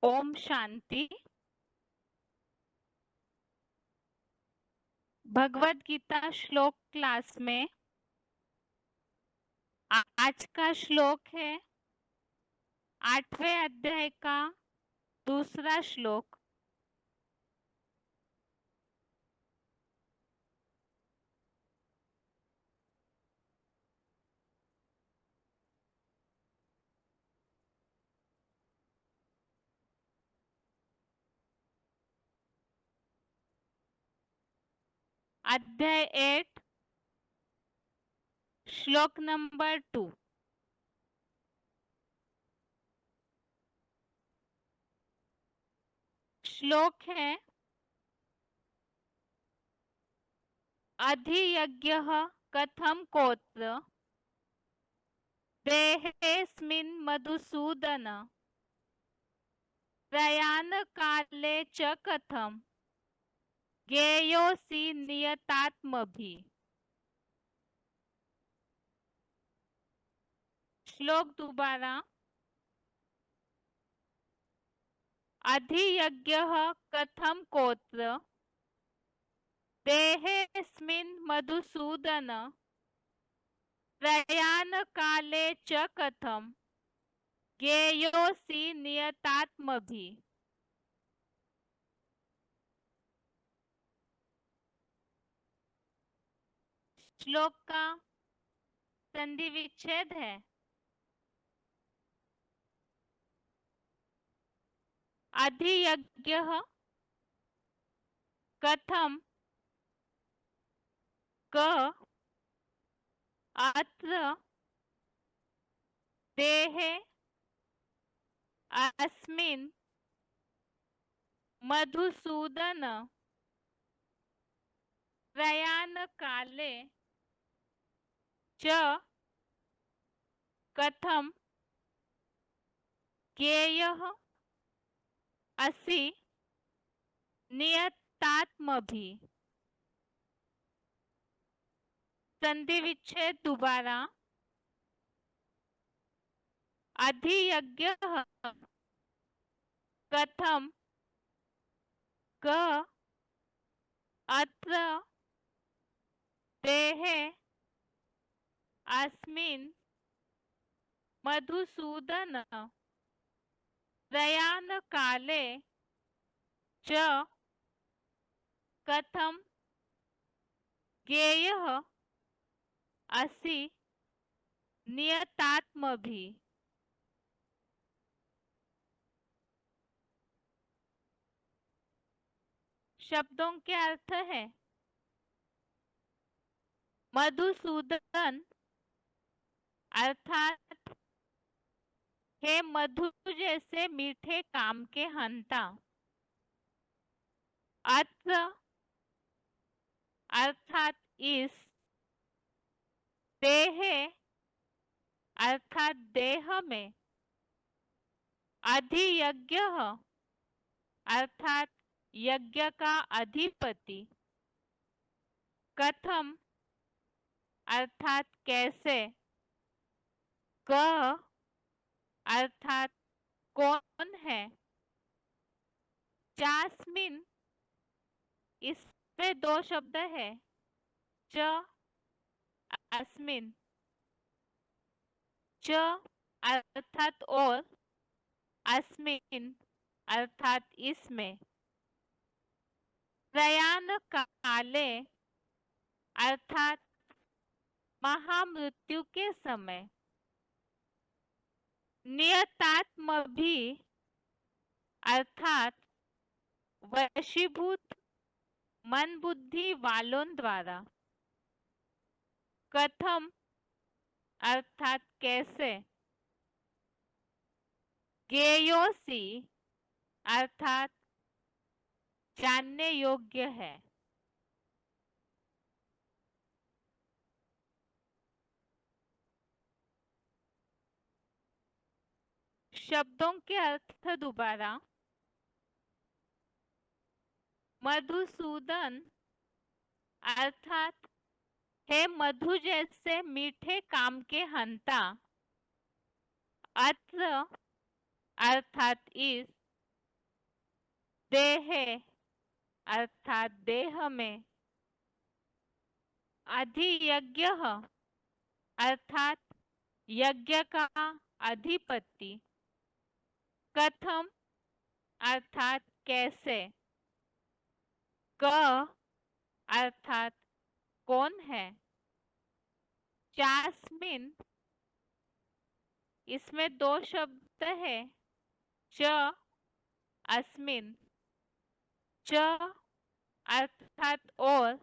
ओम शांति। भगवत गीता श्लोक क्लास में आज का श्लोक है 8वें अध्याय का दूसरा श्लोक। अध्याय 8 श्लोक नंबर 2। श्लोक है अधियज्ञः कथम कोत्र देहेऽस्मिन् मधुसूदन प्रयाणकाले च कथम ज्ञेयोऽसि नियतात्मभिः। श्लोक दोबारा। अधियज्ञः कथम कोत्र देहेऽस्मिन् मधुसूदन प्रयाणकाले च कथम ज्ञेयोऽसि नियतात्मभिः। श्लोक का संधि विच्छेद है अधियज्ञः कथम क अत्र देहे अस्मिन् मधुसूदन प्रयाणकाले च कथम ज्ञेयः असि नियतात्मभिः। संधि विच्छेद दोबारा। अधियज्ञः कथम क अत्र देहे अस्मिन् मधुसूदन प्रयाणकाले च कथम ज्ञेयः असि नियतात्मभिः। शब्दों के अर्थ है मधुसूदन अर्थात हे मधु जैसे मीठे काम के हंता। अत्र अर्थात इस देहे अर्थात देह में अधियज्ञ अर्थात यज्ञ का अधिपति कथम अर्थात कैसे क अर्थात कौन है चास्मिन इसमें दो शब्द है च अस्मिन च अर्थात और अस्मिन अर्थात इसमें प्रयाण काले अर्थात महामृत्यु के समय नियतात्म भी अर्थात वशीभूत मन बुद्धि वालों द्वारा कथम अर्थात कैसे ज्ञेयोसी अर्थात जानने योग्य है। शब्दों के अर्थ दोबारा। मधुसूदन अर्थात हे मधु जैसे मीठे काम के हंता। अत्र अर्थात इस देहे अर्थात देह में, अधियज्ञ अर्थात यज्ञ का अधिपति, कथम अर्थात कैसे, क अर्थात कौन है, चास्मिन इसमें दो शब्द है, च अस्मिन, च अर्थात और,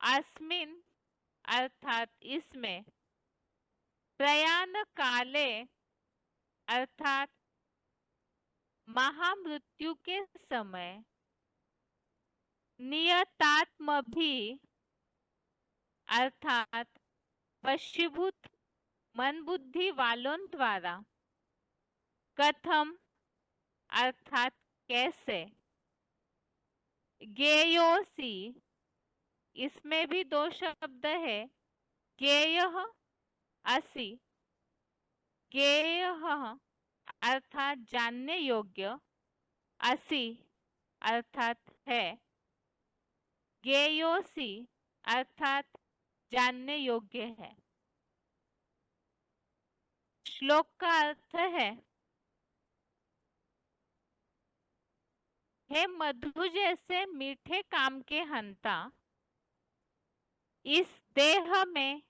अस्मिन अर्थात इसमें, प्रयाण काले अर्थात महामृत्यु के समय, नियतात्म भी अर्थात वशीभूत मन बुद्धि वालों द्वारा, कथम अर्थात कैसे, ज्ञेयोसी इसमें भी दो शब्द है, ज्ञेय असि, ज्ञेय अर्थात जानने योग्य, असि अर्थात है, ज्ञेयोसी अर्थात जानने योग्य है। श्लोक का अर्थ है, हे मधु जैसे मीठे काम के हंता, इस देह में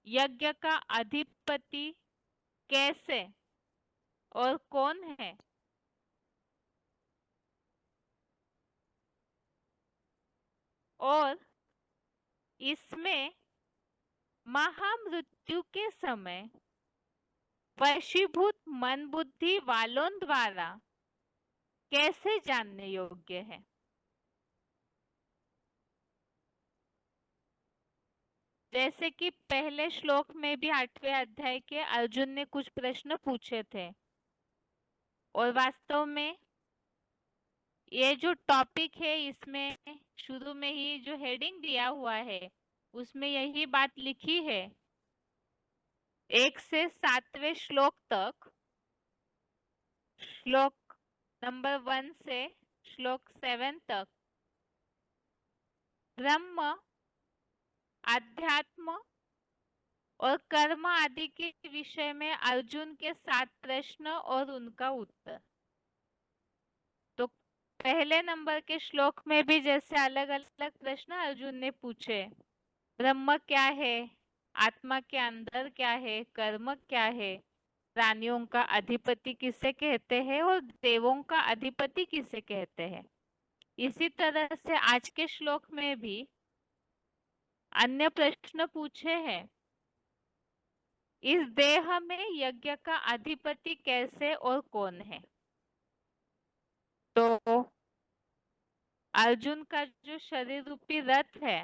यज्ञ का अधिपति कैसे और कौन है, और इसमें महामृत्यु के समय वशीभूत मन बुद्धि वालों द्वारा कैसे जानने योग्य है। जैसे कि पहले श्लोक में भी 8वें अध्याय के अर्जुन ने कुछ प्रश्न पूछे थे, और वास्तव में ये जो टॉपिक है इसमें शुरू में ही जो हेडिंग दिया हुआ है उसमें यही बात लिखी है। 1 से 7वें श्लोक तक, श्लोक नंबर 1 से श्लोक 7 तक ब्रह्म, अध्यात्म और कर्म आदि के विषय में अर्जुन के 7 प्रश्न और उनका उत्तर। तो पहले नंबर के श्लोक में भी जैसे अलग अलग प्रश्न अर्जुन ने पूछे, ब्रह्म क्या है, आत्मा के अंदर क्या है, कर्म क्या है, प्राणियों का अधिपति किसे कहते हैं और देवों का अधिपति किसे कहते हैं। इसी तरह से आज के श्लोक में भी अन्य प्रश्न पूछे हैं, इस देह में यज्ञ का अधिपति कैसे और कौन है। तो अर्जुन का जो शरीर रूपी रथ है,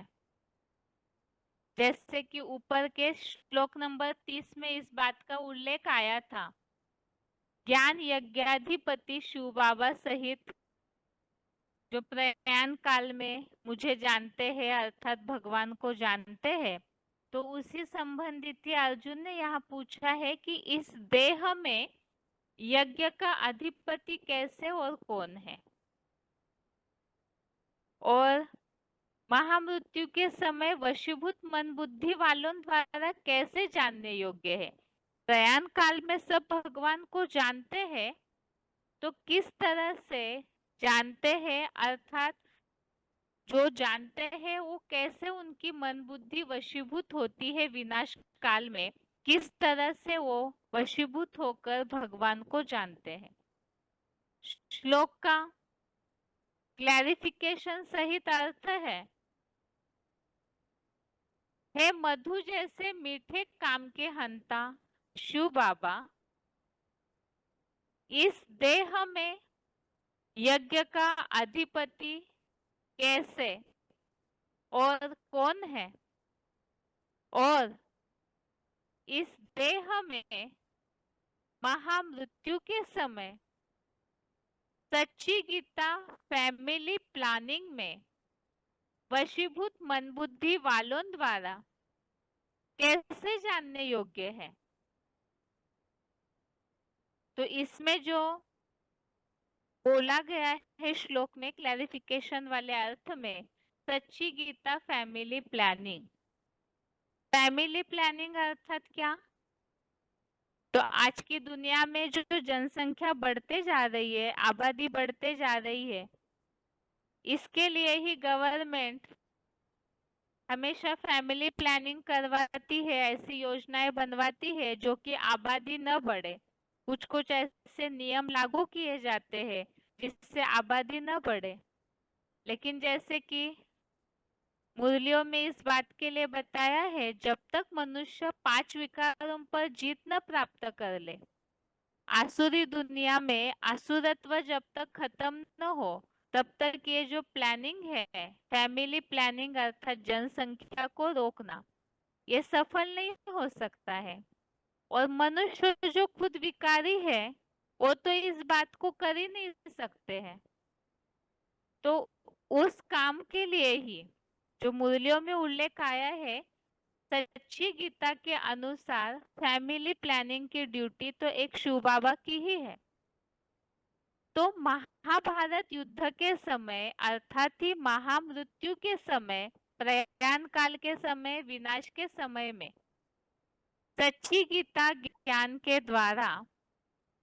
जैसे कि ऊपर के श्लोक नंबर 30 में इस बात का उल्लेख आया था, ज्ञान यज्ञाधिपति शिव बाबा सहित जो प्रयाण काल में मुझे जानते हैं अर्थात भगवान को जानते हैं, तो उसी संबंधित अर्जुन ने यहाँ पूछा है कि इस देह में यज्ञ का अधिपति कैसे और कौन है, और महामृत्यु के समय वशीभूत मन बुद्धि वालों द्वारा कैसे जानने योग्य है। प्रयाण काल में सब भगवान को जानते हैं, तो किस तरह से जानते हैं, अर्थात जो जानते हैं वो कैसे उनकी मन बुद्धि वशीभूत होती है विनाश काल में, किस तरह से वो वशीभूत होकर भगवान को जानते हैं। श्लोक का क्लैरिफिकेशन सहित अर्थ है, हे मधु जैसे मीठे काम के हंता शिव बाबा, इस देह में यज्ञ का अधिपति कैसे और कौन है, और इस देह में महामृत्यु के समय सच्ची गीता फैमिली प्लानिंग में वशीभूत मन बुद्धि वालों द्वारा कैसे जानने योग्य है। तो इसमें जो बोला गया है श्लोक में क्लैरिफिकेशन वाले अर्थ में, सच्ची Gita family planning. Family planning अर्थात क्या? तो आज की दुनिया में जो जनसंख्या बढ़ते जा रही है, आबादी बढ़ते जा रही है, इसके लिए ही गवर्नमेंट हमेशा फैमिली प्लानिंग करवाती है, ऐसी योजनाएं बनवाती है जो कि आबादी न बढ़े। कुछ कुछ ऐसे नियम लागू किए जाते हैं जिससे आबादी न बढ़े। लेकिन जैसे कि मूल्यों में इस बात के लिए बताया है, जब तक मनुष्य 5 विकारों पर जीत न प्राप्त कर ले, आसुरी दुनिया में आसुरत्व जब तक खत्म न हो, तब तक ये जो प्लानिंग है, फैमिली प्लानिंग अर्थात जनसंख्या को रोकना, ये सफल नहीं हो सकता है। और मनुष्य जो खुद विकारी है, वो तो इस बात को कर ही नहीं सकते हैं। तो उस काम के लिए ही जो मूल्यों में उल्लेख आया है, सच्ची गीता के अनुसार फैमिली प्लानिंग की ड्यूटी तो एक शिव बाबा की ही है। तो महाभारत युद्ध के समय अर्थात ही महामृत्यु के समय, प्रयाण काल के समय, विनाश के समय में सच्ची गीता ज्ञान के द्वारा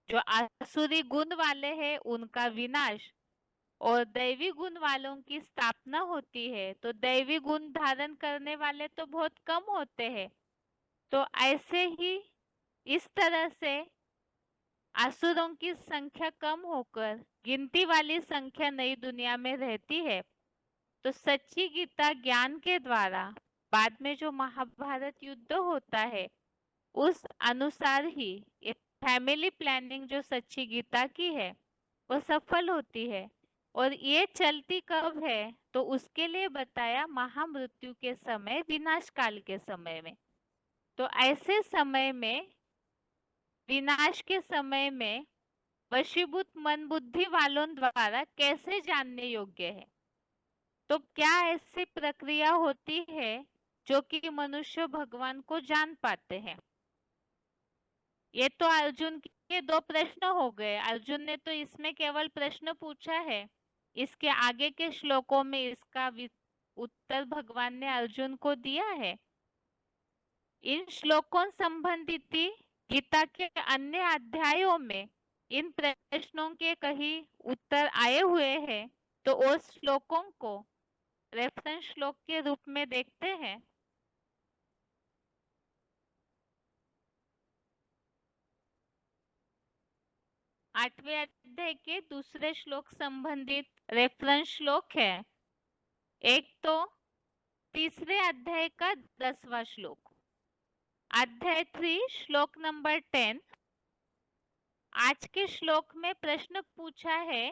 जो आसुरी गुण वाले हैं उनका विनाश और दैवी गुण वालों की स्थापना होती है। तो दैवी गुण धारण करने वाले तो बहुत कम होते हैं। तो ऐसे ही इस तरह से असुरों की संख्या कम होकर गिनती वाली संख्या नई दुनिया में रहती है। तो सच्ची गीता ज्ञान के द्वारा बाद में जो महाभारत युद्ध होता है, उस अनुसार ही ये फैमिली प्लानिंग जो सच्ची गीता की है वो सफल होती है। और ये चलती कब है? तो उसके लिए बताया महामृत्यु के समय, विनाश काल के समय में। तो ऐसे समय में, विनाश के समय में वशीभूत मन बुद्धि वालों द्वारा कैसे जानने योग्य है? तो क्या ऐसी प्रक्रिया होती है जो कि मनुष्य भगवान को जान पाते हैं? ये तो अर्जुन के 2 प्रश्न हो गए। अर्जुन ने तो इसमें केवल प्रश्न पूछा है। इसके आगे के श्लोकों में इसका उत्तर भगवान ने अर्जुन को दिया है। इन श्लोकों संबंधित गीता के अन्य अध्यायों में इन प्रश्नों के कहीं उत्तर आए हुए हैं। तो उस श्लोकों को रेफरेंस श्लोक के रूप में देखते हैं। 8वें अध्याय के दूसरे श्लोक संबंधित रेफरेंस श्लोक है। एक तो तीसरे अध्याय का 10वां श्लोक, अध्याय 3 श्लोक नंबर 10। आज के श्लोक में प्रश्न पूछा है,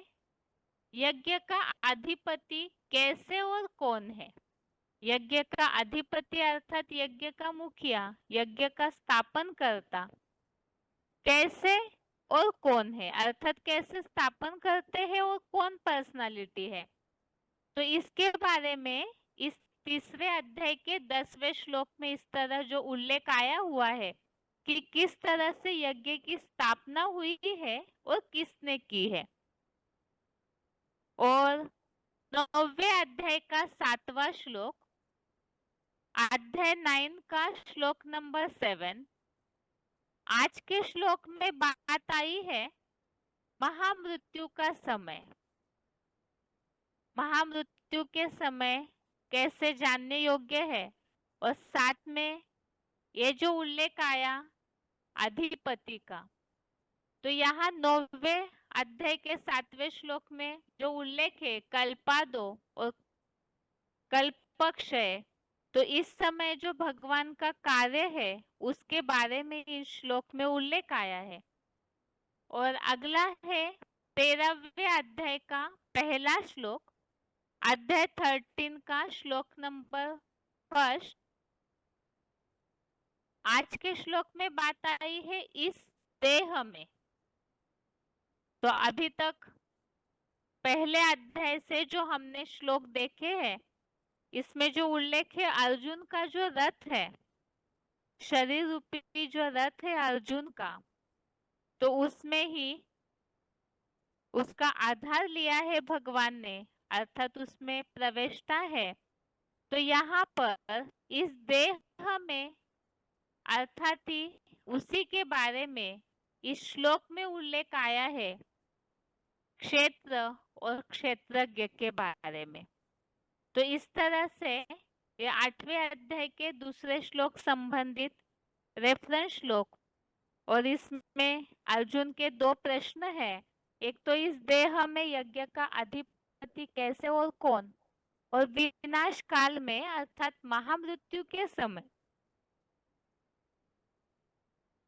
यज्ञ का अधिपति कैसे और कौन है? यज्ञ का अधिपति अर्थात यज्ञ का मुखिया, यज्ञ का स्थापन करता कैसे और कौन है, अर्थात कैसे स्थापन करते हैं और कौन पर्सनालिटी है। तो इसके बारे में इस तीसरे अध्याय के 10वें श्लोक में इस तरह जो उल्लेख आया हुआ है कि किस तरह से यज्ञ की स्थापना हुई है और किसने की है। और 9वें अध्याय का 7वां श्लोक, अध्याय 9 का श्लोक नंबर 7। आज के श्लोक में बात आई है महामृत्यु का समय। महामृत्यु के समय कैसे जानने योग्य है, और साथ में ये जो उल्लेख आया अधिपति का, तो यहाँ 9वें अध्याय के 7वें श्लोक में जो उल्लेख है कल्पादो और कल्पक्षय, तो इस समय जो भगवान का कार्य है उसके बारे में इस श्लोक में उल्लेख आया है। और अगला है 13वें अध्याय का पहला श्लोक, अध्याय 13 का श्लोक नंबर 1। आज के श्लोक में बात आई है इस देह में। तो अभी तक पहले अध्याय से जो हमने श्लोक देखे हैं, इसमें जो उल्लेख है अर्जुन का जो रथ है, शरीर रूपी जो रथ है अर्जुन का, तो उसमें ही उसका आधार लिया है भगवान ने, अर्थात उसमें प्रवेशता है। तो यहाँ पर इस देह में अर्थात ही उसी के बारे में इस श्लोक में उल्लेख आया है, क्षेत्र और क्षेत्रज्ञ के बारे में। तो इस तरह से ये 8वें अध्याय के दूसरे श्लोक संबंधित रेफरेंस श्लोक, और इसमें अर्जुन के 2 प्रश्न हैं। एक तो इस देह में यज्ञ का अधिपति कैसे और कौन, और विनाश काल में अर्थात महामृत्यु के समय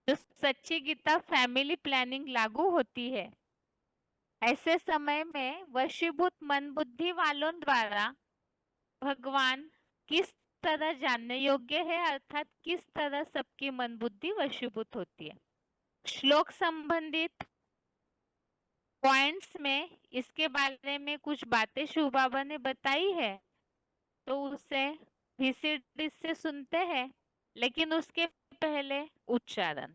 जो सच्ची गीता फैमिली प्लानिंग लागू होती है, ऐसे समय में वशीभूत मन बुद्धि वालों द्वारा भगवान किस तरह जानने योग्य है, अर्थात किस तरह सबकी मन बुद्धि वशीभूत होती है। श्लोक संबंधित पॉइंट्स में इसके बारे में कुछ बातें शिव बाबा ने बताई है, तो उसे VCD से सुनते हैं, लेकिन उसके पहले उच्चारण।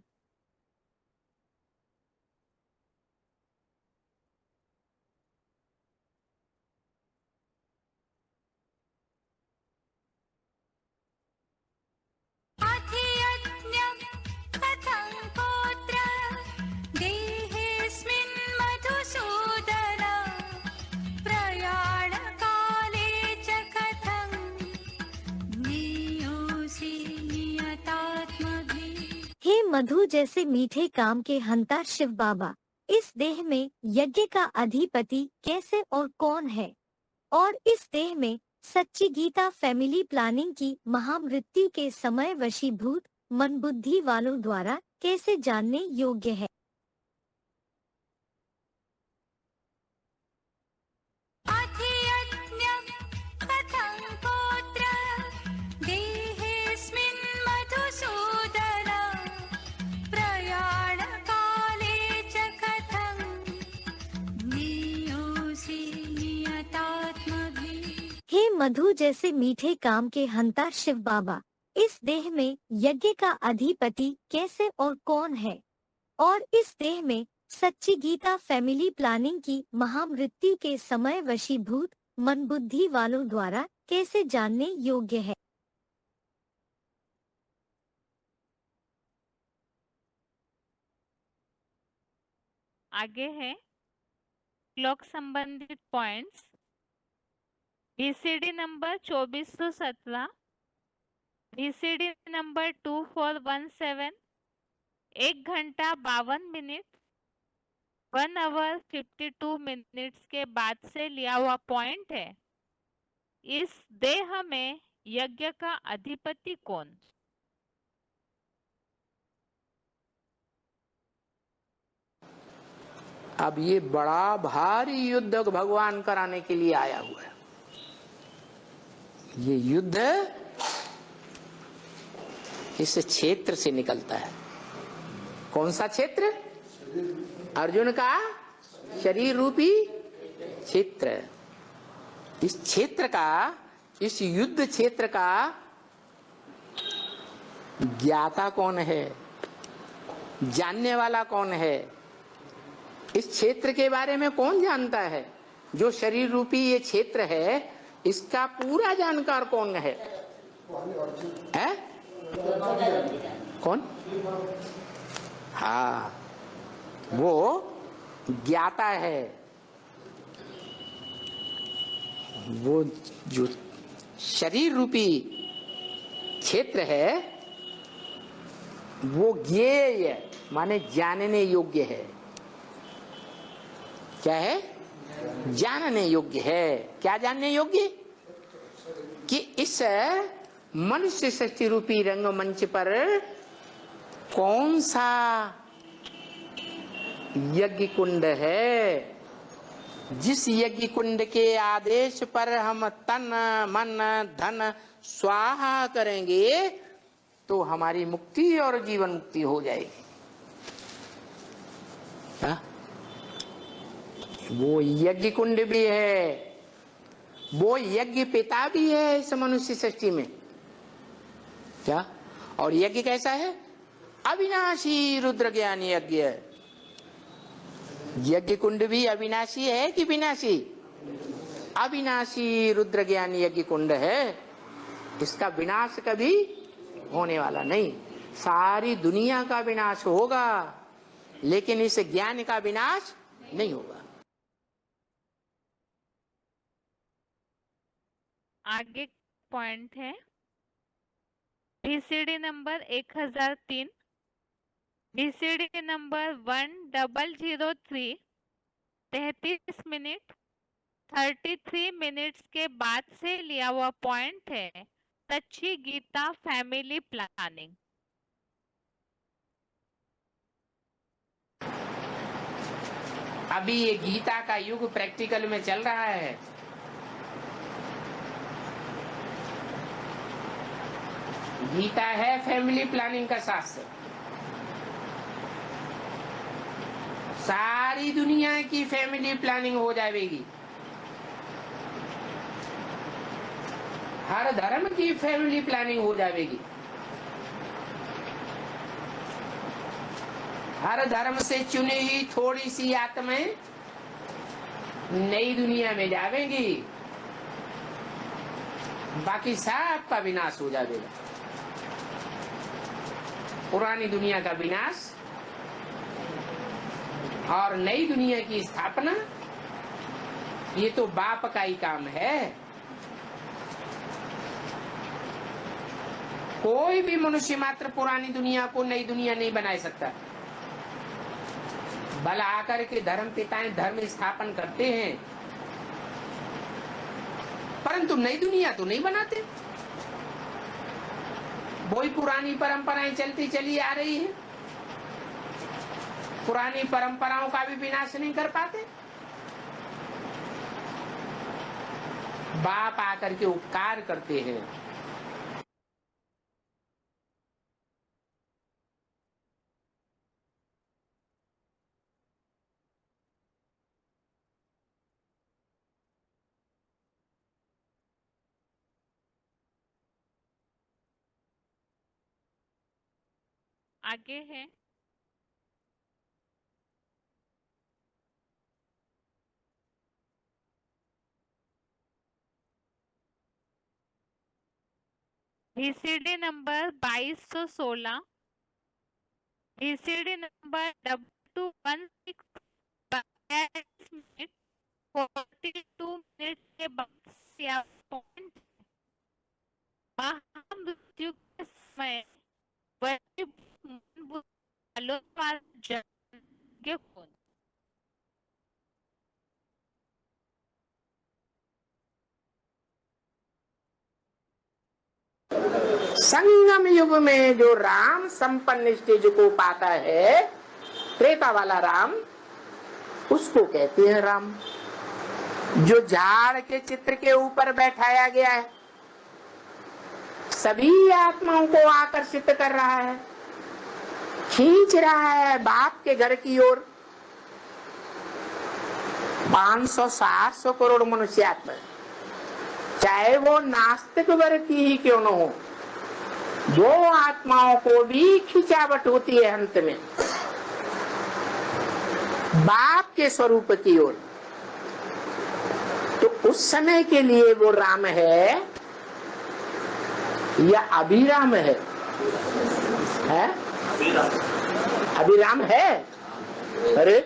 हे मधु जैसे मीठे काम के हंता शिव बाबा, इस देह में यज्ञ का अधिपति कैसे और कौन है, और इस देह में सच्ची गीता फैमिली प्लानिंग की महामृत्यु के समय वशीभूत मन बुद्धि वालों द्वारा कैसे जानने योग्य है। हे मधु जैसे मीठे काम के हंता शिव बाबा, इस देह में यज्ञ का अधिपति कैसे और कौन है, और इस देह में सच्ची गीता फैमिली प्लानिंग की महामृत्यु के समय वशीभूत मन बुद्धि वालों द्वारा कैसे जानने योग्य है। आगे है श्लोक संबंधित points. VCD number 2417, VCD number 2417, 1 घंटा 52 मिनट 1 आवर 52 मिनट्स के बाद से लिया हुआ पॉइंट है। इस देह में यज्ञ का अधिपति कौन। अब ये बड़ा भारी युद्ध भगवान कराने के लिए आया हुआ है। ये युद्ध इस क्षेत्र से निकलता है। कौन सा क्षेत्र? अर्जुन का शरीर रूपी क्षेत्र। इस क्षेत्र का, इस युद्ध क्षेत्र का ज्ञाता कौन है, जानने वाला कौन है, इस क्षेत्र के बारे में कौन जानता है? जो शरीर रूपी ये क्षेत्र है, इसका पूरा जानकार कौन है? कौन? हाँ, वो ज्ञाता है। वो जो शरीर रूपी क्षेत्र है, वो ज्ञेय माने जानने योग्य है। क्या है? जानने योग्य है। क्या जानने योग्य? कि इस मनुष्य सृष्टि रूपी रंगमंच पर कौन सा यज्ञ कुंड है, जिस यज्ञ कुंड के आदेश पर हम तन मन धन स्वाहा करेंगे तो हमारी मुक्ति और जीवन मुक्ति हो जाएगी। हा? वो यज्ञ कुंड भी है, वो यज्ञ पिता भी है इस मनुष्य सृष्टि में। क्या? और यज्ञ कैसा है? अविनाशी रुद्र ज्ञान यज्ञ। यज्ञ कुंड भी अविनाशी है कि विनाशी? अविनाशी रुद्र ज्ञान यज्ञ कुंड है। इसका विनाश कभी होने वाला नहीं। सारी दुनिया का विनाश होगा, लेकिन इस ज्ञान का विनाश नहीं होगा। आगे पॉइंट है BCD number 1003, BCD number 1003, 33 minute 33 minutes के बाद से लिया हुआ पॉइंट है सच्ची गीता फैमिली प्लानिंग। अभी ये गीता का युग प्रैक्टिकल में चल रहा है। गीता है फैमिली प्लानिंग का शास्त्र। सारी दुनिया की फैमिली प्लानिंग हो जाएगी। हर धर्म की फैमिली प्लानिंग हो जाएगी। हर धर्म से चुनी हुई थोड़ी सी आत्माएं नई दुनिया में जाएंगी, बाकी सब का विनाश हो जाएगा। पुरानी दुनिया का विनाश और नई दुनिया की स्थापना, ये तो बाप का ही काम है। कोई भी मनुष्य मात्र पुरानी दुनिया को नई दुनिया नहीं बना सकता। बल आकर के धर्म पिताएं धर्म स्थापन करते हैं, परंतु नई दुनिया तो नहीं बनाते। वही पुरानी परंपराएं चलती चली आ रही है। पुरानी परंपराओं का भी विनाश नहीं कर पाते। बाप आकर के उपकार करते हैं। आगे है BCD number 2216, BCD number 2216 minute 42 minute के बाद से पॉइंट महामृत्यु के समय कौन? संगम युग में जो राम संपन्न स्टेज को पाता है, त्रेता वाला राम, उसको कहते हैं राम। जो झाड़ के चित्र के ऊपर बैठाया गया है, सभी आत्माओं को आकर्षित कर रहा है, खींच रहा है बाप के घर की ओर। 500-700 करोड़ मनुष्य आत्मा, चाहे वो नास्तिक वर्ग की ही क्यों न हो, वो आत्माओं को भी खिंचावट होती है अंत में बाप के स्वरूप की ओर। तो उस समय के लिए वो राम है या अभिराम है? अभिराम है। अरे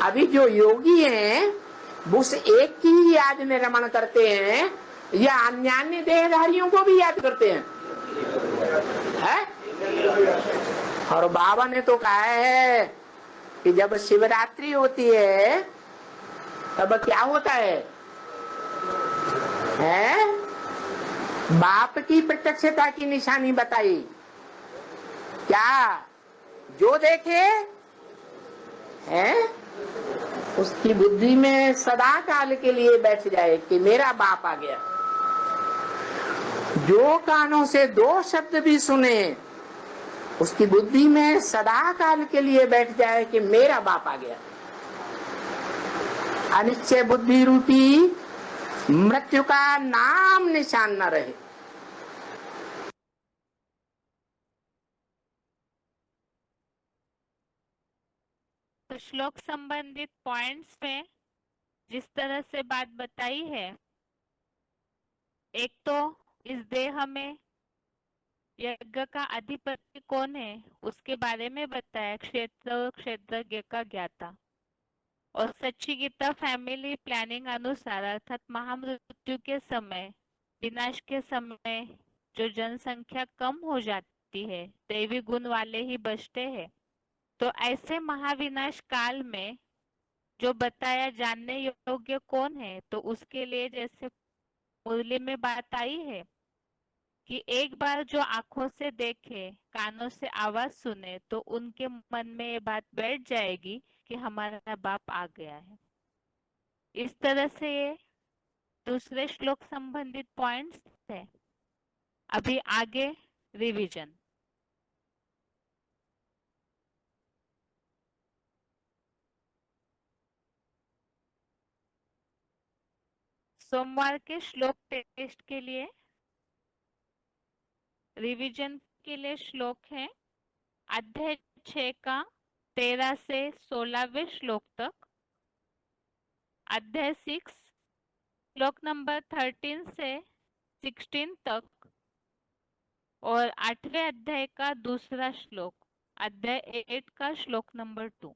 अभी जो योगी हैं वो उस एक की ही याद में रमण करते हैं या अन्य देहधारियों को भी याद करते हैं? और बाबा ने तो कहा है कि जब शिवरात्रि होती है तब क्या होता है? बाप की प्रत्यक्षता की निशानी बताई। क्या? जो देखे उसकी बुद्धि में सदा काल के लिए बैठ जाए कि मेरा बाप आ गया। जो कानों से 2 शब्द भी सुने, उसकी बुद्धि में सदा काल के लिए बैठ जाए कि मेरा बाप आ गया। अनिश्चय बुद्धि रूपी मृत्यु का नाम निशान न रहे। श्लोक संबंधित पॉइंट्स में जिस तरह से बात बताई है, एक तो इस देह में यज्ञ का अधिपति कौन है उसके बारे में बताया, क्षेत्र और क्षेत्रज्ञ का ज्ञाता। और सच्ची गीता फैमिली प्लानिंग अनुसार अर्थात महामृत्यु के समय, विनाश के समय जो जनसंख्या कम हो जाती है, दैवी गुण वाले ही बचते हैं। तो ऐसे महाविनाश काल में जो बताया जानने योग्य कौन है, तो उसके लिए जैसे मुरली में बात आई है कि एक बार जो आंखों से देखे, कानों से आवाज सुने, तो उनके मन में ये बात बैठ जाएगी कि हमारा बाप आ गया है। इस तरह से ये दूसरे श्लोक संबंधित पॉइंट्स है। अभी आगे रिवीजन। सोमवार के श्लोक टेस्ट के लिए, रिवीजन के लिए श्लोक है अध्याय 6 का 13 से 16वें श्लोक तक, अध्याय 6 श्लोक नंबर 13 से 16 तक, और 8वें अध्याय का दूसरा श्लोक, अध्याय 8 का श्लोक नंबर 2।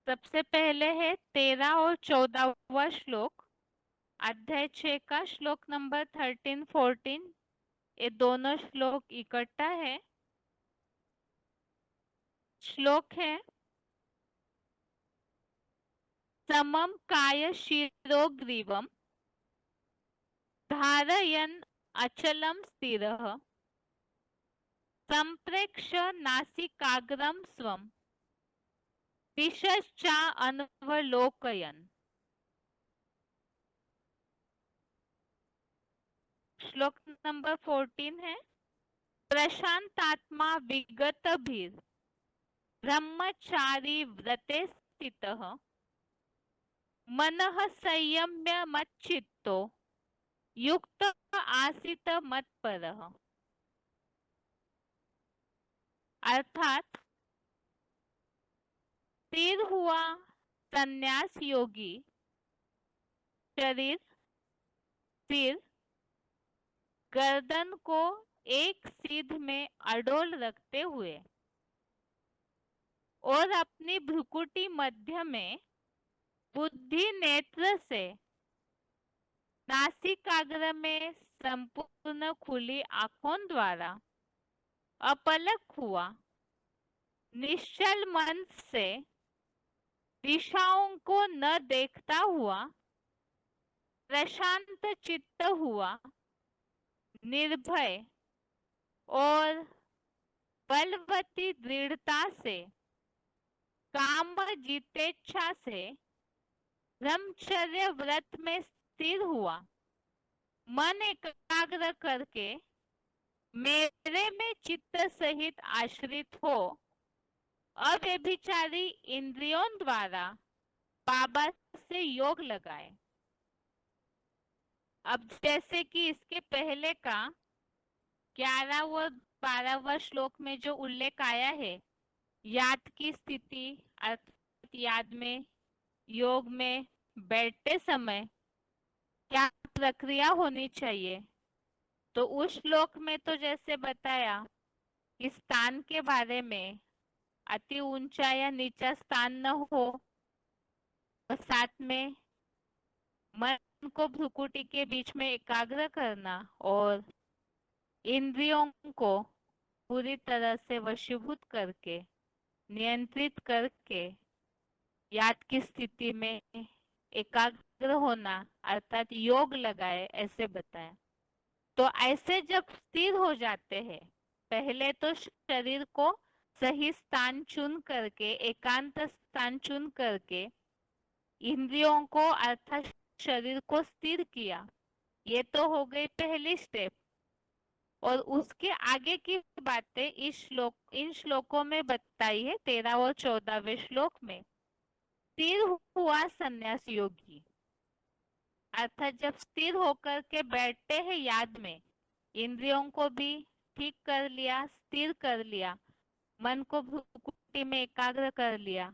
सबसे पहले है 13 और 14वां श्लोक, अध्याय 6 का श्लोक नंबर 13, 14। ये दोनों श्लोक इकट्ठा है। श्लोक है समम काय शिरोग्रीवम धारयन् अचलम स्थिरः संप्रेक्ष्य नासिकाग्रं स्वं दिशश्चा अन्वलोकयन्। श्लोक नंबर 14 है प्रशांतात्मा विगतभिर् ब्रह्मचारी व्रते स्थितः मनः संयम्य मच्चित्तो युक्त आसीत मत्परः। अर्थात स्थिर हुआ संन्यास योगी शरीर, सिर, गर्दन को एक सीध में अडोल रखते हुए और अपनी भ्रुकुटी मध्य में बुद्धि नेत्र से नासिकाग्र में संपूर्ण खुली आंखों द्वारा अपलक हुआ, निश्चल मन से दिशाओं को न देखता हुआ, प्रशांत चित्त हुआ, निर्भय और बलवती दृढ़ता से, काम जितेच्छा से ब्रह्मचर्य व्रत में स्थिर हुआ, मन एकाग्र करके मेरे में चित्त सहित आश्रित हो, अव्यभिचारी इंद्रियों द्वारा बाबा से योग लगाए। अब जैसे कि इसके पहले का 11 व 12वां श्लोक में जो उल्लेख आया है, याद की स्थिति अर्थात याद में, योग में बैठते समय क्या प्रक्रिया होनी चाहिए, तो उस श्लोक में तो जैसे बताया इस स्थान के बारे में, अति ऊंचा या नीचा स्थान न हो, और साथ में मन को भ्रुकुटी के बीच में एकाग्र करना और इंद्रियों को पूरी तरह से वशीभूत करके, नियंत्रित करके याद की स्थिति में एकाग्र होना अर्थात योग लगाए, ऐसे बताया। तो ऐसे जब स्थिर हो जाते हैं, पहले तो शरीर को सही स्थान चुन करके, एकांत स्थान चुन करके इंद्रियों को अर्थात शरीर को स्थिर किया, ये तो हो गई पहली स्टेप। और उसके आगे की बातें इन श्लोकों में बताई है 13 और 14वें श्लोक में। स्थिर हुआ संन्यास योगी अर्थात जब स्थिर होकर के बैठते हैं याद में, इंद्रियों को भी ठीक कर लिया, स्थिर कर लिया, मन को भ्रुकुटी में एकाग्र कर लिया।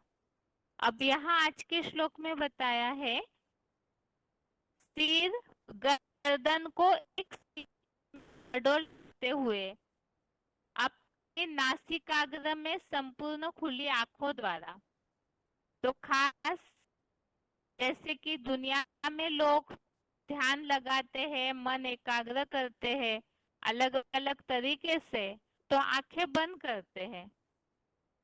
अब यहाँ आज के श्लोक में बताया है सिर गर्दन को एक डोलते हुए अपने नासिकाग्र में संपूर्ण खुली आंखों द्वारा। तो खास जैसे कि दुनिया में लोग ध्यान लगाते हैं, मन एकाग्र करते हैं अलग अलग तरीके से, तो आंखें बंद करते हैं।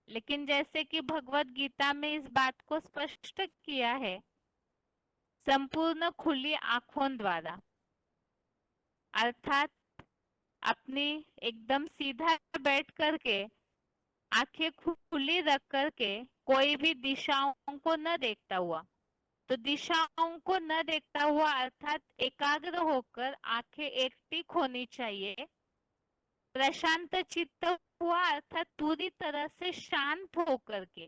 लेकिन जैसे कि भगवत गीता में इस बात को स्पष्ट किया है, संपूर्ण खुली आंखों द्वारा, अर्थात अपनी एकदम सीधा बैठ करके आंखें खुली रख करके कोई भी दिशाओं को न देखता हुआ। तो दिशाओं को न देखता हुआ अर्थात एकाग्र होकर आंखें एकटिक होनी चाहिए। प्रशांत चित्त हुआ अर्थात पूरी तरह से शांत होकर के।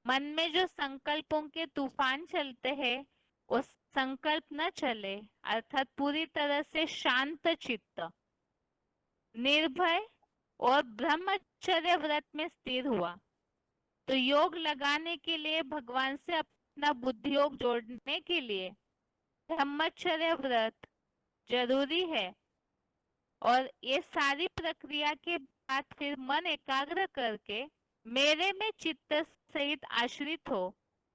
मन में जो संकल्पों के तूफान चलते हैं वो संकल्प न चले, अर्थात पूरी तरह से शांत चित्त, निर्भय और ब्रह्मचर्य व्रत में स्थिर हुआ। तो योग लगाने के लिए, भगवान से अपना बुद्धि योग जोड़ने के लिए ब्रह्मचर्य व्रत जरूरी है। और ये सारी प्रक्रिया के बाद फिर मन एकाग्र करके मेरे में चित्त सहित आश्रित हो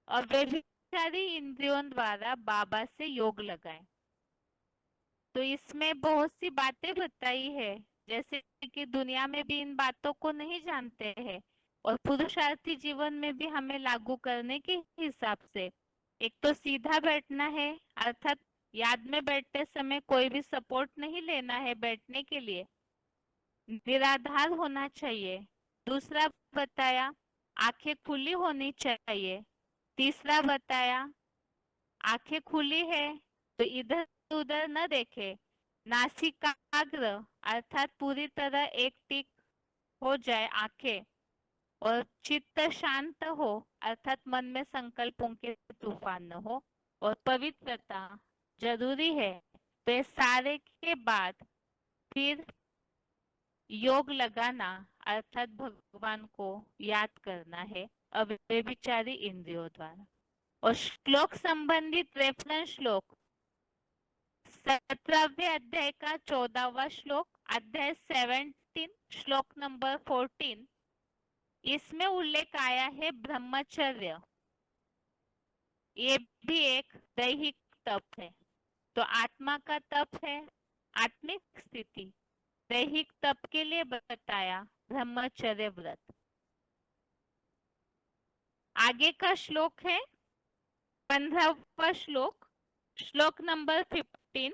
और व्यभिचारी इंद्रियों द्वारा बाबा से योग लगाए। तो इसमें बहुत सी बातें बताई है, जैसे कि दुनिया में भी इन बातों को नहीं जानते हैं और पुरुषार्थी जीवन में भी हमें लागू करने के हिसाब से एक तो सीधा बैठना है, अर्थात याद में बैठते समय कोई भी सपोर्ट नहीं लेना है बैठने के लिए, निराधार होना चाहिए। दूसरा बताया आंखें खुली होनी चाहिए। तीसरा बताया आंखें खुली है तो इधर उधर न देखे, नासिकाग्र अर्थात पूरी तरह एक टिक हो जाए आंखें और चित्त शांत हो, अर्थात मन में संकल्पों के तूफान न हो। और पवित्रता जरूरी है। तो ये सारे के बाद फिर योग लगाना अर्थात भगवान को याद करना है अव्यभिचारी इंद्रियों द्वारा। और श्लोक संबंधित रेफरेंस श्लोक 17वें अध्याय का 14वां श्लोक, अध्याय 17 श्लोक नंबर 14, इसमें उल्लेख आया है ब्रह्मचर्य। ये भी एक दैहिक तप है। तो आत्मा का तप है आत्मिक स्थिति, दैहिक तप के लिए बताया ब्रह्मचर्य व्रत। आगे का श्लोक है 15वां श्लोक, श्लोक नंबर 15।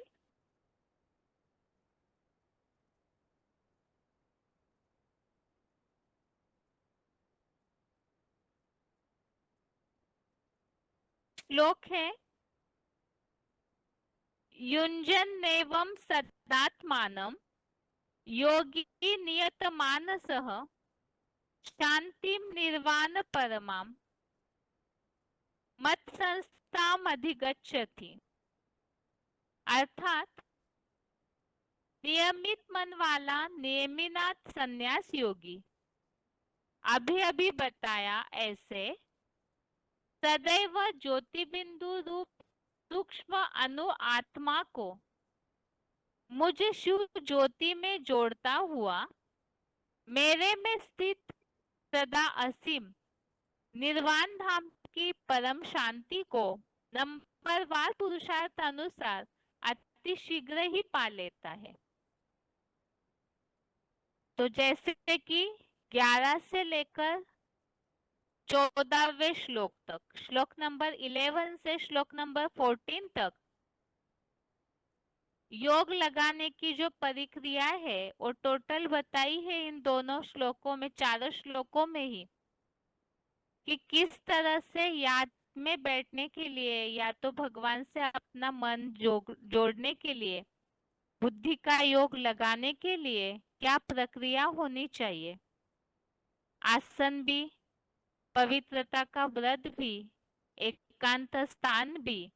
श्लोक है युञ्जन्नेवं सदात्मानं योगी नियतमानसः शांतिं निर्वाण परमां मत्संस्थाम अधिगच्छति। अर्थात नियमित मन वाला नियमिनाथ संन्यास योगी, अभी अभी बताया ऐसे सदैव ज्योतिबिंदु रूप सूक्ष्म अनु आत्मा को मुझे शिव ज्योति में जोड़ता हुआ मेरे में स्थित सदा असीम निर्वाण धाम की परम शांति को नंबरवार पुरुषार्थ अनुसार अति शीघ्र ही पा लेता है। तो जैसे कि 11 से लेकर 14वें श्लोक तक, श्लोक नंबर 11 से श्लोक नंबर 14 तक योग लगाने की जो प्रक्रिया है वो टोटल बताई है इन दोनों श्लोकों में, चारों श्लोकों में ही, कि किस तरह से याद में बैठने के लिए या तो भगवान से अपना मन जोड़ने के लिए, बुद्धि का योग लगाने के लिए क्या प्रक्रिया होनी चाहिए। आसन भी, पवित्रता का व्रत भी, एकांत स्थान भी,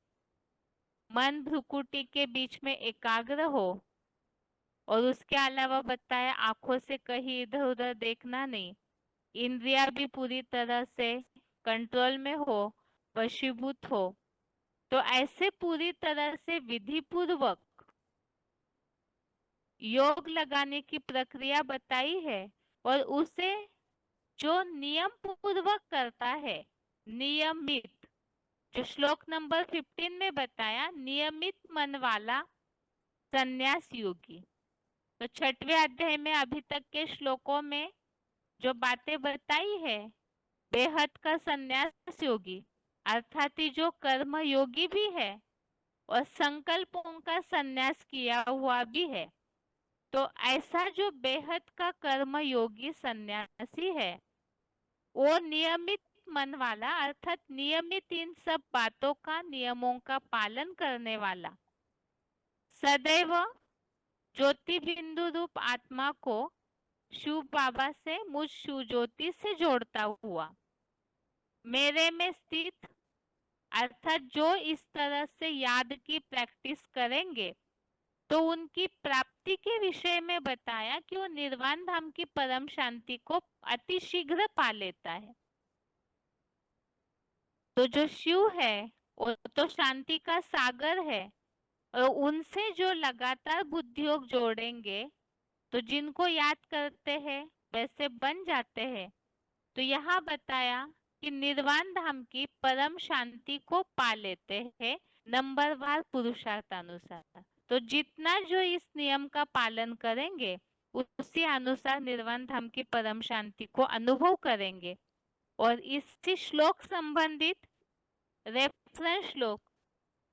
मन भ्रुकुटी के बीच में एकाग्र हो, और उसके अलावा बताया आंखों से कहीं इधर उधर देखना नहीं, इंद्रिया भी पूरी तरह से कंट्रोल में हो, वशीभूत हो, तो ऐसे पूरी तरह से विधि पूर्वक योग लगाने की प्रक्रिया बताई है। और उसे जो नियम पूर्वक करता है, नियमित, जो श्लोक नंबर 15 में बताया, नियमित मन वाला संन्यास योगी। तो 6वें अध्याय में अभी तक के श्लोकों में जो बातें बताई है, बेहद का संन्यास योगी अर्थात जो कर्म योगी भी है और संकल्पों का संन्यास किया हुआ भी है। तो ऐसा जो बेहद का कर्म योगी सन्यासी है, वो नियमित मन वाला अर्थात नियमित इन सब बातों का, नियमों का पालन करने वाला, सदैव ज्योति बिंदु रूप आत्मा को शिव बाबा से, मुझ शिव ज्योति से जोड़ता हुआ, मेरे में स्थित अर्थात जो इस तरह से याद की प्रैक्टिस करेंगे तो उनकी प्राप्ति के विषय में बताया कि वो निर्वाण धाम की परम शांति को अति शीघ्र पा लेता है। तो जो शिव है वो तो शांति का सागर है, और उनसे जो लगातार बुद्धि योग जोड़ेंगे तो जिनको याद करते हैं वैसे बन जाते हैं। तो यहाँ बताया कि निर्वाण धाम की परम शांति को पा लेते हैं नंबरवार पुरुषार्थानुसार। तो जितना जो इस नियम का पालन करेंगे उसी अनुसार निर्वाण धाम की परम शांति को अनुभव करेंगे। और इसी श्लोक संबंधित रेफरेंस श्लोक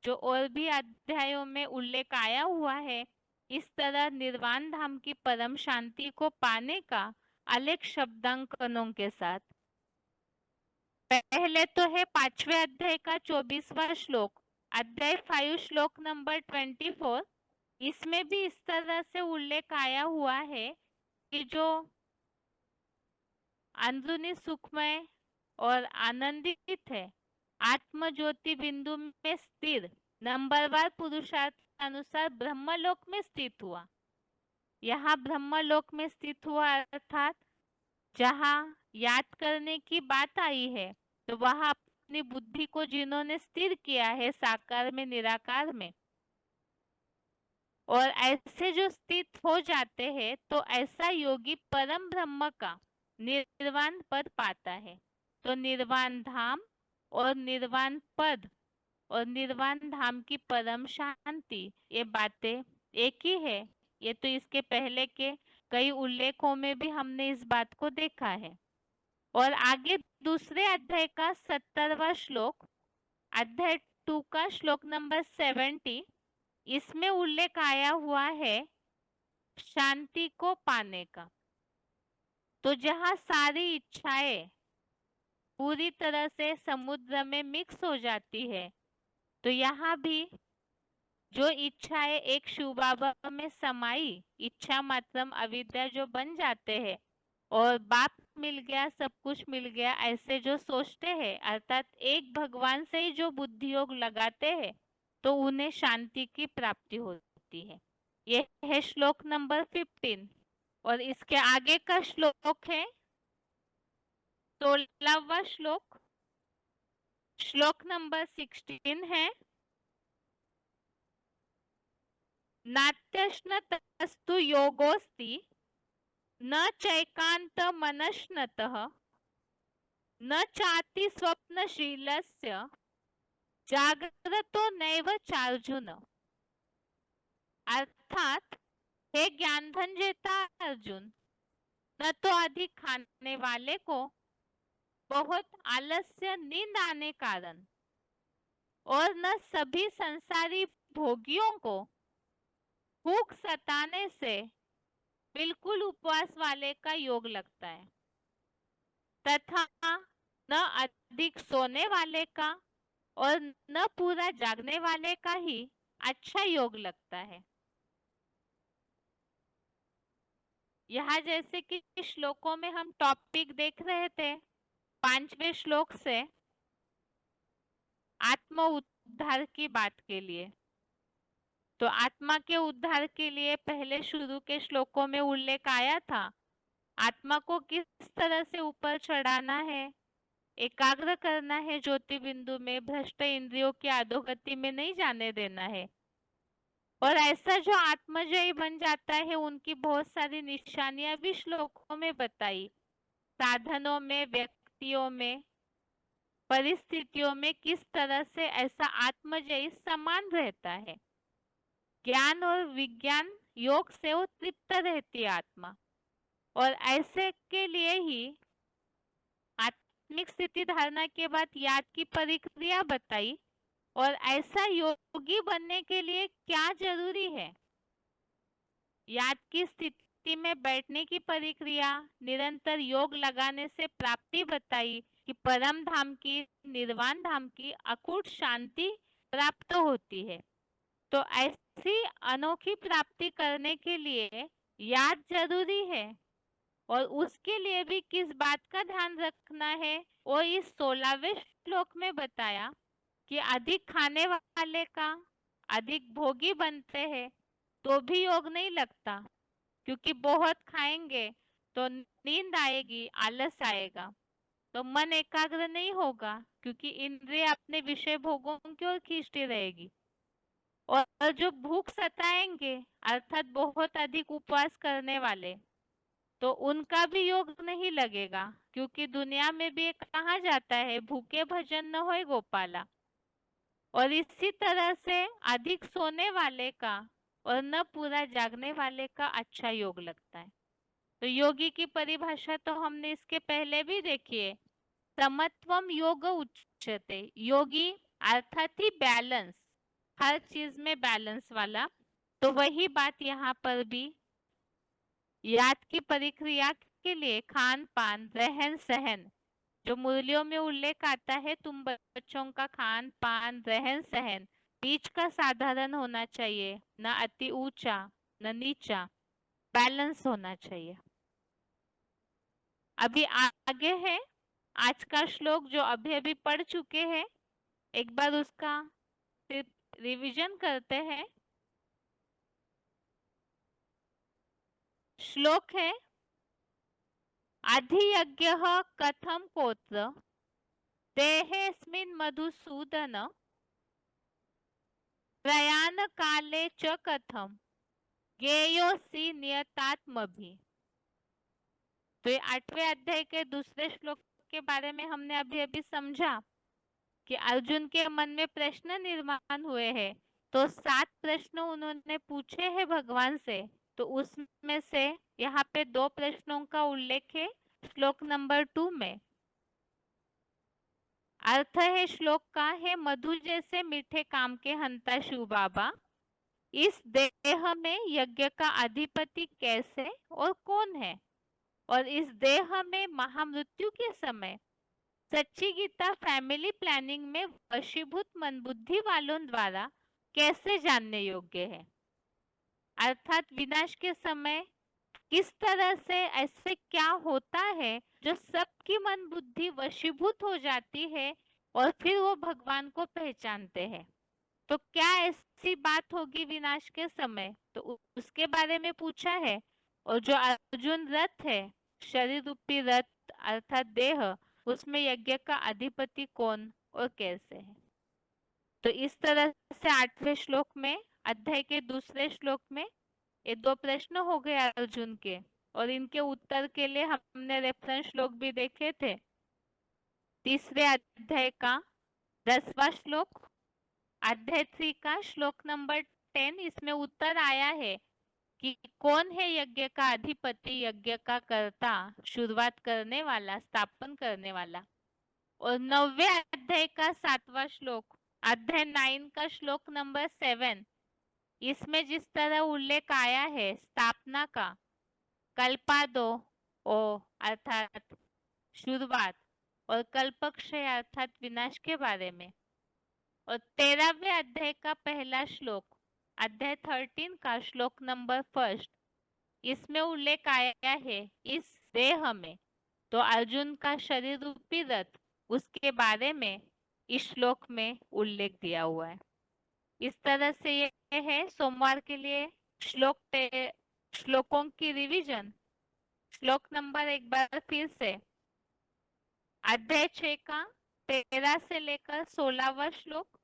जो और भी अध्यायों में उल्लेख आया हुआ है, इस तरह निर्वाण धाम की परम शांति को पाने का अलेख शब्दांकनों के साथ। पहले तो है 5वें अध्याय का 24वां श्लोक, अध्याय 5 श्लोक नंबर 24। इसमें भी इस तरह से उल्लेख आया हुआ है कि जो अंदरूनी सुखमय और आनंदित है, आत्म ज्योति बिंदु में स्थिर, नंबरवार पुरुषार्थ अनुसार ब्रह्मलोक में स्थित हुआ। यहाँ ब्रह्मलोक में स्थित हुआ अर्थात जहाँ याद करने की बात आई है, तो वहां अपनी बुद्धि को जिन्होंने स्थिर किया है साकार में, निराकार में, और ऐसे जो स्थित हो जाते हैं, तो ऐसा योगी परम ब्रह्म का निर्वाण पद पाता है। तो निर्वाण धाम और निर्वाण पद और निर्वाण धाम की परम शांति, ये बातें एक ही है। ये तो इसके पहले के कई उल्लेखों में भी हमने इस बात को देखा है। और आगे दूसरे अध्याय का 70वां श्लोक, अध्याय 2 का श्लोक नंबर 70, इसमें उल्लेख आया हुआ है शांति को पाने का। तो जहाँ सारी इच्छाएं पूरी तरह से समुद्र में मिक्स हो जाती है, तो यहाँ भी जो इच्छाएं एक शिव बाबा में समाई, इच्छा मात्रम अविद्या जो बन जाते हैं और बाप मिल गया, सब कुछ मिल गया, ऐसे जो सोचते हैं, अर्थात एक भगवान से ही जो बुद्धि योग लगाते हैं, तो उन्हें शांति की प्राप्ति होती है। ये है श्लोक नंबर 15। और इसके आगे का श्लोक है 16वां श्लोक, श्लोक नंबर 16 है, नात्यश्नतस्तु योगोस्ति न चैकांत मनश्नतः न चाति स्वप्नशीलस्य जागृतो नैव चार्जुन। अर्थात हे ज्ञानधन जेता अर्जुन, न तो अधिक खाने वाले को बहुत आलस्य, नींद आने कारण, और न सभी संसारी भोगियों को भूख सताने से बिल्कुल उपवास वाले का योग लगता है, तथा न अधिक सोने वाले का और न पूरा जागने वाले का ही अच्छा योग लगता है। यहाँ जैसे कि श्लोकों में हम टॉपिक देख रहे थे, 5वें श्लोक से आत्म उद्धार की बात के लिए, तो आत्मा के उद्धार के लिए पहले शुरू के श्लोकों में उल्लेख आया था आत्मा को किस तरह से ऊपर चढ़ाना है, एकाग्र करना है ज्योति बिंदु में, भ्रष्ट इंद्रियों की अधोगति में नहीं जाने देना है। और ऐसा जो आत्मजयी बन जाता है, उनकी बहुत सारी निशानियां भी श्लोकों में बताई, साधनों में, व्यक्तियों में, परिस्थितियों में किस तरह से ऐसा आत्मजयी समान रहता है। ज्ञान और विज्ञान योग से वो तृप्त रहती है आत्मा, और ऐसे के लिए ही आत्मिक स्थिति धारणा के बाद याद की प्रक्रिया बताई, और ऐसा योगी बनने के लिए क्या जरूरी है। याद की स्थिति में बैठने की प्रक्रिया, निरंतर योग लगाने से प्राप्ति बताई कि परम धाम की, निर्वाण धाम की अकूट शांति प्राप्त होती है। तो ऐसी अनोखी प्राप्ति करने के लिए याद जरूरी है, और उसके लिए भी किस बात का ध्यान रखना है वो इस 16वें श्लोक में बताया कि अधिक खाने वाले का अधिक भोगी बनते हैं तो भी योग नहीं लगता, क्योंकि बहुत खाएंगे तो नींद आएगी, आलस आएगा, तो मन एकाग्र नहीं होगा, क्योंकि इंद्रिय अपने विषय भोगों की ओर खींचती रहेगी। और जो भूख सताएंगे, अर्थात बहुत अधिक उपवास करने वाले, तो उनका भी योग नहीं लगेगा, क्योंकि दुनिया में भी कहा जाता है भूखे भजन न होए गोपाला। और इसी तरह से अधिक सोने वाले का और न पूरा जागने वाले का अच्छा योग लगता है। तो योगी की परिभाषा तो हमने इसके पहले भी देखी है, समत्वम योग उच्यते। योगी अर्थात ही बैलेंस, हर चीज में बैलेंस वाला। तो वही बात यहाँ पर भी याद की प्रक्रिया के लिए खान पान, रहन सहन, जो मुरलियों में उल्लेख आता है, तुम बच्चों का खान पान, रहन सहन बीच का साधारण होना चाहिए, न अति ऊंचा न नीचा, बैलेंस होना चाहिए। अभी आगे है आज का श्लोक जो अभी अभी पढ़ चुके हैं, एक बार उसका रिवीजन करते हैं। श्लोक है, अधियज्ञः कथम कोत्र देहेऽस्मिन् मधुसूदन प्रयाण काले च कथम ज्ञेयोऽसि नियतात्मभिः। तो ये 8वें अध्याय के दूसरे श्लोक के बारे में हमने अभी अभी समझा कि अर्जुन के मन में प्रश्न निर्माण हुए हैं, तो 7 प्रश्न उन्होंने पूछे हैं भगवान से। तो उसमें से यहाँ पे 2 प्रश्नों का उल्लेख है श्लोक नंबर 2 में। अर्थ है श्लोक का है, मधु जैसे मीठे काम के हंता शिव बाबा, इस देह में यज्ञ का अधिपति कैसे और कौन है, और इस देह में महामृत्यु के समय सच्ची गीता फैमिली प्लानिंग में वशीभूत मन बुद्धि वालों द्वारा कैसे जानने योग्य है। अर्थात विनाश के समय किस तरह से ऐसे क्या होता है जो सबकी मन बुद्धि वशीभूत हो जाती है और फिर वो भगवान को पहचानते हैं। तो क्या ऐसी बात होगी विनाश के समय, तो उसके बारे में पूछा है। और जो अर्जुन रथ है, शरीर रूपी रथ अर्थात देह, उसमें यज्ञ का अधिपति कौन और कैसे है। तो इस तरह से 8वें श्लोक में, अध्याय के दूसरे श्लोक में ये 2 प्रश्न हो गए अर्जुन के, और इनके उत्तर के लिए हमने रेफरेंस श्लोक भी देखे थे। तीसरे अध्याय का 10वां श्लोक, अध्याय 3 का श्लोक नंबर 10, इसमें उत्तर आया है कि कौन है यज्ञ का अधिपति, यज्ञ का कर्ता, शुरुआत करने वाला, स्थापन करने वाला। और 9वें अध्याय का 7वां श्लोक, अध्याय 9 का श्लोक नंबर 7, इसमें जिस तरह उल्लेख आया है स्थापना का, कल्पादो ओ अर्थात शुरुआत, और कल्पक्षय अर्थात विनाश के बारे में। और 13वें अध्याय का पहला श्लोक, अध्याय 13 का श्लोक नंबर 1, इसमें उल्लेख आया है इस देह में, तो अर्जुन का शरीर रूपी रथ, उसके बारे में इस श्लोक में उल्लेख दिया हुआ है। इस तरह से ये है सोमवार के लिए श्लोकों की रिवीजन। श्लोक नंबर एक बार फिर से, अध्याय 6 का 13 से लेकर 16वां श्लोक,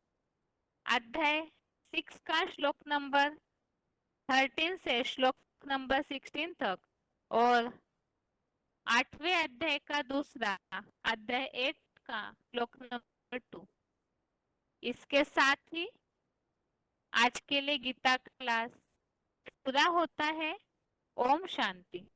अध्याय 6 का श्लोक नंबर 13 से श्लोक नंबर 16 तक, और 8वें अध्याय का दूसरा, अध्याय 8 का श्लोक नंबर 2। इसके साथ ही आज के लिए गीता क्लास पूरा होता है। ओम शांति।